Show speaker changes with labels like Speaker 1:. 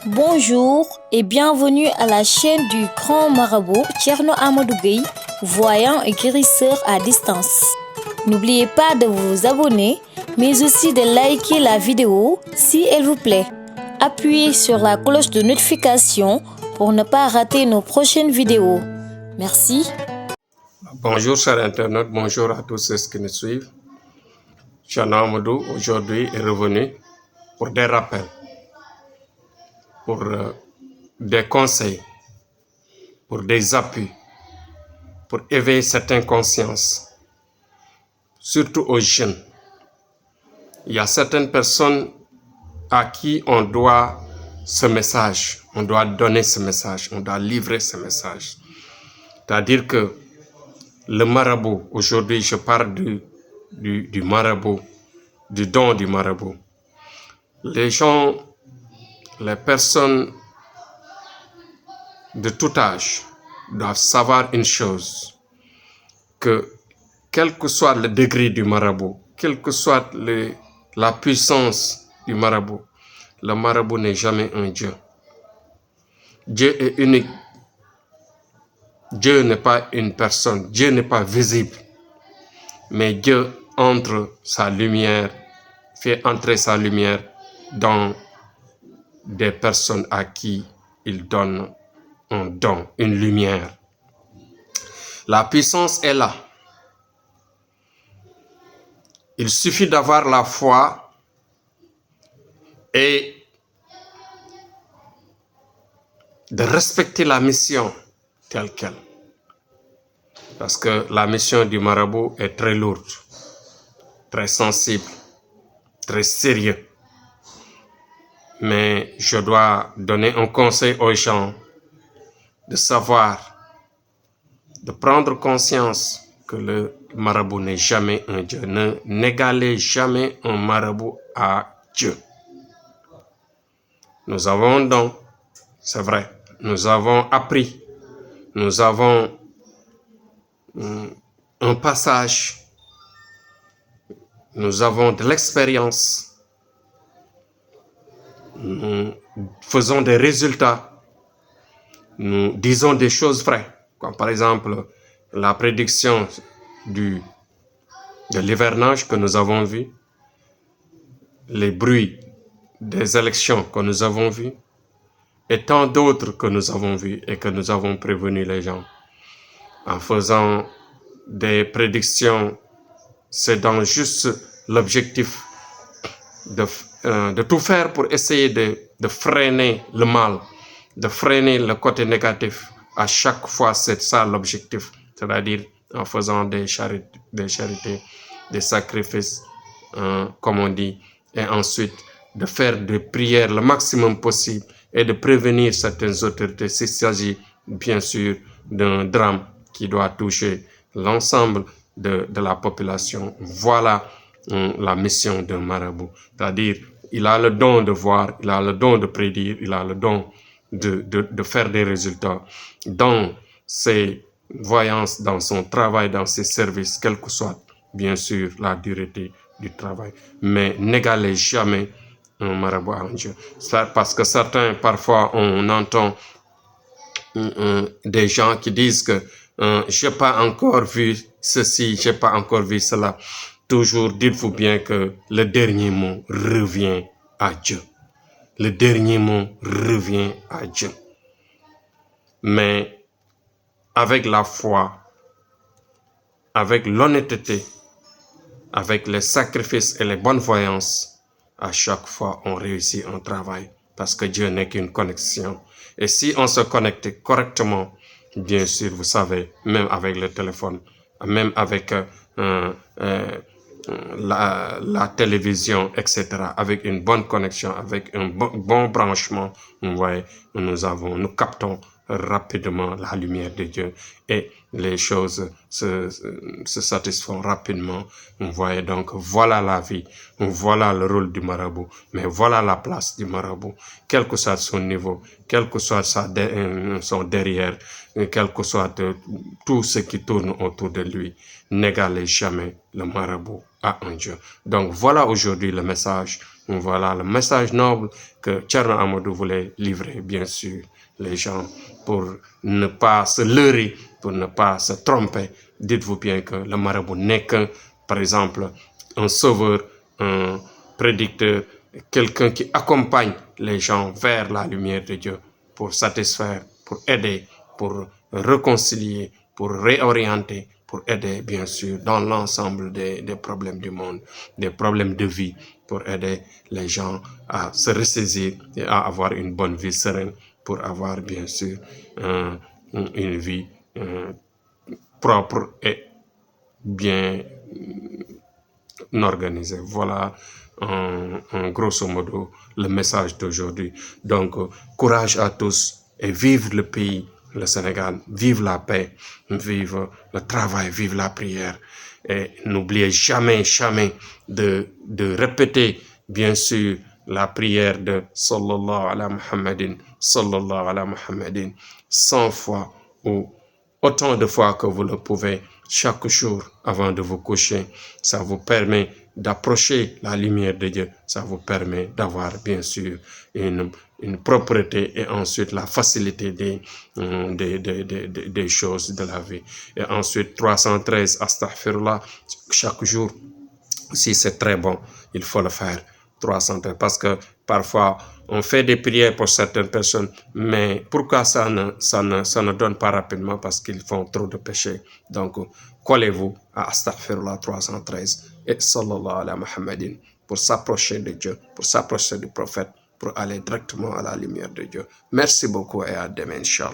Speaker 1: Bonjour et bienvenue à la chaîne du grand marabout Thierno Amadou Gueye, voyant et guérisseur à distance. N'oubliez pas de vous abonner, mais aussi de liker la vidéo si elle vous plaît. Appuyez sur la cloche de notification pour ne pas rater nos prochaines vidéos. Merci.
Speaker 2: Bonjour chers internautes, bonjour à tous ceux qui nous suivent. Thierno Amadou aujourd'hui est revenu pour des rappels, pour des conseils, pour des appuis, pour éveiller certaines consciences, surtout aux jeunes. Il y a certaines personnes à qui on doit ce message, on doit donner ce message, on doit livrer ce message. C'est-à-dire que le marabout, aujourd'hui je parle du marabout, du don du marabout. Les gens, les personnes de tout âge doivent savoir une chose, que quel que soit le degré du marabout, quelle que soit la puissance du marabout, le marabout n'est jamais un Dieu. Dieu est unique. Dieu n'est pas une personne, Dieu n'est pas visible, mais Dieu entre sa lumière, fait entrer sa lumière dans des personnes à qui il donne un don, une lumière. La puissance est là. Il suffit d'avoir la foi et de respecter la mission telle qu'elle. Parce que la mission du marabout est très lourde, très sensible, très sérieux. Mais je dois donner un conseil aux gens de savoir, de prendre conscience que le marabout n'est jamais un Dieu. N'égalez jamais un marabout à Dieu. Nous avons un don, c'est vrai. Nous avons appris. Nous avons un passage. Nous avons de l'expérience. Nous faisons des résultats. Nous disons des choses vraies. Comme par exemple la prédiction de l'hivernage que nous avons vu, les bruits des élections que nous avons vus, et tant d'autres que nous avons vus et que nous avons prévenu les gens. En faisant des prédictions, c'est dans juste l'objectif de tout faire pour essayer de freiner le mal, de freiner le côté négatif. À chaque fois, c'est ça l'objectif, c'est-à-dire en faisant des charités, des sacrifices, comme on dit, et ensuite de faire des prières le maximum possible et de prévenir certaines autorités s'il s'agit bien sûr d'un drame qui doit toucher l'ensemble de la population. Voilà la mission d'un marabout, c'est-à-dire il a le don de voir, il a le don de prédire, il a le don de faire des résultats dans ses voyances, dans son travail, dans ses services, quel que soit bien sûr la durée du travail. Mais n'égalez jamais un marabout à un Dieu. Parce que certains, parfois, on entend des gens qui disent que j'ai pas encore vu ceci, j'ai pas encore vu cela. Toujours dites-vous bien que le dernier mot revient à Dieu. Le dernier mot revient à Dieu. Mais avec la foi, avec l'honnêteté, avec les sacrifices et les bonnes voyances, à chaque fois on réussit un travail. Parce que Dieu n'est qu'une connexion. Et si on se connecte correctement, bien sûr, vous savez, même avec le téléphone, même avec la télévision, etc., avec une bonne connexion, avec un bon branchement, vous voyez, nous captons rapidement la lumière de Dieu et les choses se satisfont rapidement. Vous voyez, donc voilà la vie, voilà le rôle du marabout, mais voilà la place du marabout, quel que soit son niveau, quel que soit son derrière, quel que soit tout ce qui tourne autour de lui. N'égalez jamais le marabout à un Dieu. Donc voilà aujourd'hui le message Voilà le message noble que Thierno Amadou voulait livrer, bien sûr, les gens, pour ne pas se leurrer, pour ne pas se tromper. Dites-vous bien que le marabout n'est qu'un, par exemple, un sauveur, un prédicteur, quelqu'un qui accompagne les gens vers la lumière de Dieu pour satisfaire, pour aider, pour réconcilier, pour réorienter, pour aider, bien sûr, dans l'ensemble des problèmes du monde, des problèmes de vie, pour aider les gens à se ressaisir et à avoir une bonne vie sereine, pour avoir, bien sûr, une vie propre et bien organisée. Voilà, en grosso modo, le message d'aujourd'hui. Donc, courage à tous et vive le pays, le Sénégal, vive la paix, vive le travail, vive la prière. Et n'oubliez jamais, jamais de répéter, bien sûr, la prière de Sallallahu ala Muhammadin, Sallallahu ala Muhammadin, 100 fois ou autant de fois que vous le pouvez, chaque jour avant de vous coucher. Ça vous permet d'approcher la lumière de Dieu. Ça vous permet d'avoir, bien sûr, une propreté et ensuite la facilité des choses de la vie. Et ensuite, 313 astaghfirullah chaque jour. Si c'est très bon, il faut le faire. 313, parce que parfois on fait des prières pour certaines personnes, mais pourquoi ça ne donne pas rapidement? Parce qu'ils font trop de péchés. Donc, collez-vous à Astaghfirullah 313 et Sallallahu ala Muhammadin pour s'approcher de Dieu, pour s'approcher du prophète, pour aller directement à la lumière de Dieu. Merci beaucoup et à demain, Inch'Allah.